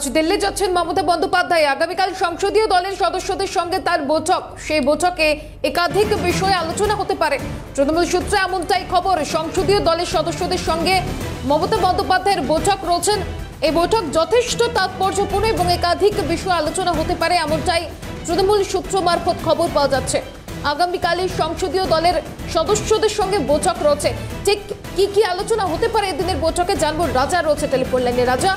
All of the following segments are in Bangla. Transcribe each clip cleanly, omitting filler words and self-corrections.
আজ দিল্লি যাচ্ছেন মমতা বন্দ্যোপাধ্যায়। আগামীকাল সংসদীয় দলের সদস্যদের সঙ্গে তার বৈঠক। সেই বৈঠকে একাধিক বিষয়ে আলোচনা হতে পারে। তৃণমূল সূত্রে এমনটাই খবর। সংসদীয় দলের সদস্যদের সঙ্গে মমতা বন্দ্যোপাধ্যায়ের বৈঠক রয়েছেন। এই বৈঠক যথেষ্ট তাৎপর্যপূর্ণ এবং একাধিক বিষয়ে আলোচনা হতে পারে, এমনটাই তৃণমূল সূত্র মারফত খবর পাওয়া যাচ্ছে। আগামীকালের সংসদীয় দলের সদস্যদের সঙ্গে বৈঠক রয়েছে। ঠিক কি আলোচনা হতে পারে এদিনের বৈঠকে জানবো। রাজা রয়েছে টেলিফোন লাইনে। রাজা,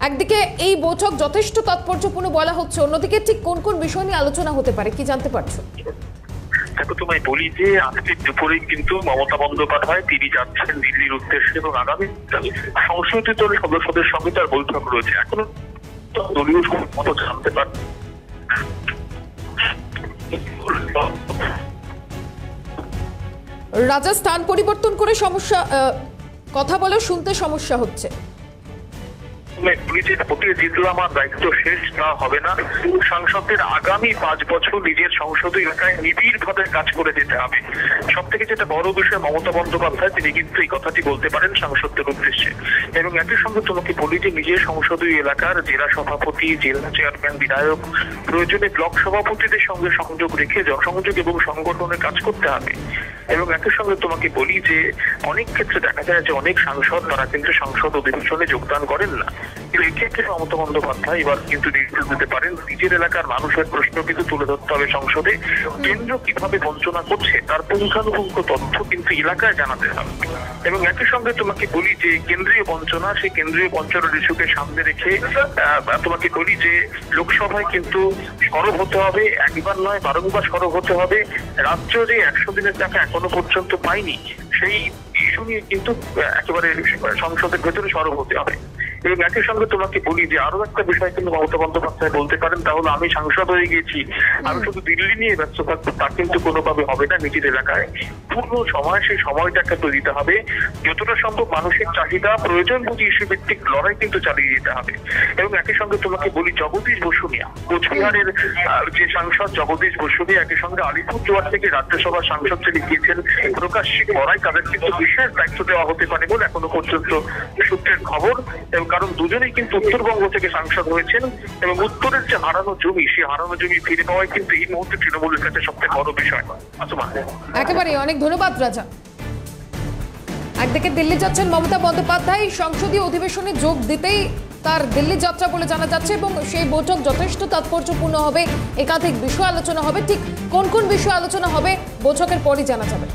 একদিকে এই বৈঠক যথেষ্ট তাৎপর্যপূর্ণ বলা হচ্ছে, অন্যদিকে ঠিক কোন কোন বিষয় নিয়ে আলোচনা হতে পারে কি জানতে পারছো? দেখো, তোমায় বলি যে আজকে দুপুরে কিন্তু মমতা বন্দ্যোপাধ্যায় তিনি যাচ্ছেন দিল্লির উদ্দেশ্যে এবং আগামী সংসদীয় দলের সদস্যদের সঙ্গে তার বৈঠক রয়েছে। এখনো দলীয় মতো জানতে পার রাজা স্থান পরিবর্তন করে সমস্যা কথা বলে শুনতে সমস্যা হচ্ছে। জিতলাম আর দায়িত্ব শেষ না হবে না। সাংসদদের আগামী 5 বছর নিজের সংসদীয় এলাকায় নিবিড়ভাবে কাজ করে যেতে হবে। সব থেকে যেটা বড় বিষয়, মমতা বন্দ্যোপাধ্যায় তিনি কিন্তু এই কথাটি বলতে পারেন সংসদদের উদ্দেশ্যে। এবং একই সঙ্গে তোমাকে বলি যে নিজের সংসদীয় এলাকার জেলা সভাপতি, জেলা চেয়ারম্যান, বিধায়ক, প্রয়োজনে ব্লক সভাপতিদের সঙ্গে সংযোগ রেখে জনসংযোগ এবং সংগঠনের কাজ করতে হবে। এবং একই সঙ্গে তোমাকে বলি যে অনেক ক্ষেত্রে দেখা যায় যে অনেক সাংসদ তারা কিন্তু সংসদ অধিবেশনে যোগদান করেন না। কিন্তু এক্ষেত্রে মমতা বন্দ্যোপাধ্যায় এবার কিন্তু নির্দেশ দিতে পারেন নিজের এলাকার মানুষের প্রশ্ন কিন্তু তুলে ধরতে হবে সংসদে। কেন্দ্র কিভাবে বঞ্চনা করছে তার পুঙ্খানুপুঙ্খ তথ্য কিন্তু এলাকায় জানাতে হবে। এবং একই সঙ্গে তোমাকে বলি যে কেন্দ্রীয় বঞ্চনা, সেই কেন্দ্রীয় বঞ্চনার ইস্যুকে সামনে রেখে তোমাকে বলি যে লোকসভায় কিন্তু সরব হতে হবে। একবার নয়, বারংবার সরব হতে হবে। রাজ্য যে 100 দিনের টাকা এখনো পর্যন্ত পায়নি, সেই ইস্যু নিয়ে কিন্তু একেবারে সংসদের ভেতরে সরব হতে হবে। এবং একই সঙ্গে তোমাকে বলি যে আরো একটা বিষয় কিন্তু মমতা বন্দ্যোপাধ্যায় বলতে পারেন, তাহলে আমি সাংসদ হয়ে গেছি, আমি শুধু দিল্লি নিয়ে ব্যস্ত থাকবো, তা কিন্তু কোনোভাবে হবে না। নিজের এলাকায় পূর্ণ সময় সেই সময়টাকে তো দিতে হবে। যতটা সম্ভব মানুষের চাহিদা প্রয়োজন বুঝি ইস্যু ভিত্তিক লড়াই কিন্তু চালিয়ে যেতে হবে। এবং একই সঙ্গে তোমাকে বলি জগদীশ বসুনিয়া, কোচবিহারের যে সাংসদ জগদীশ বসুনিয়া, একই সঙ্গে আলিপুরদুয়ার থেকে রাজ্যসভার সাংসদ যিনি গিয়েছেন প্রকাশ্যে করায়, তাদের কিন্তু বিশেষ দায়িত্ব দেওয়া হতে পারে বলে এখনো পর্যন্ত সূত্রের খবর। এবং কারণ দুজনেই কিন্তু উত্তরবঙ্গ থেকে সাংসদ হয়েছেন এবং উত্তরের যে হারানো জমি, সেই হারানো জমি ফিরে পাওয়াই কিন্তু এই মুহূর্তে তৃণমূলের কাছে সবচেয়ে বড় বিষয়। একেবারে অনেক ধন্যবাদ রাজা। একদিকে দিল্লি যাচ্ছেন মমতা বন্দ্যোপাধ্যায়, সংসদীয় অধিবেশনে যোগ দিতেই তার দিল্লি যাত্রা বলে জানা যাচ্ছে এবং সেই বৈঠক যথেষ্ট তাৎপর্যপূর্ণ হবে। একাধিক বিষয় আলোচনা হবে। ঠিক কোন কোন বিষয় আলোচনা হবে বৈঠকের পরই জানা যাবে।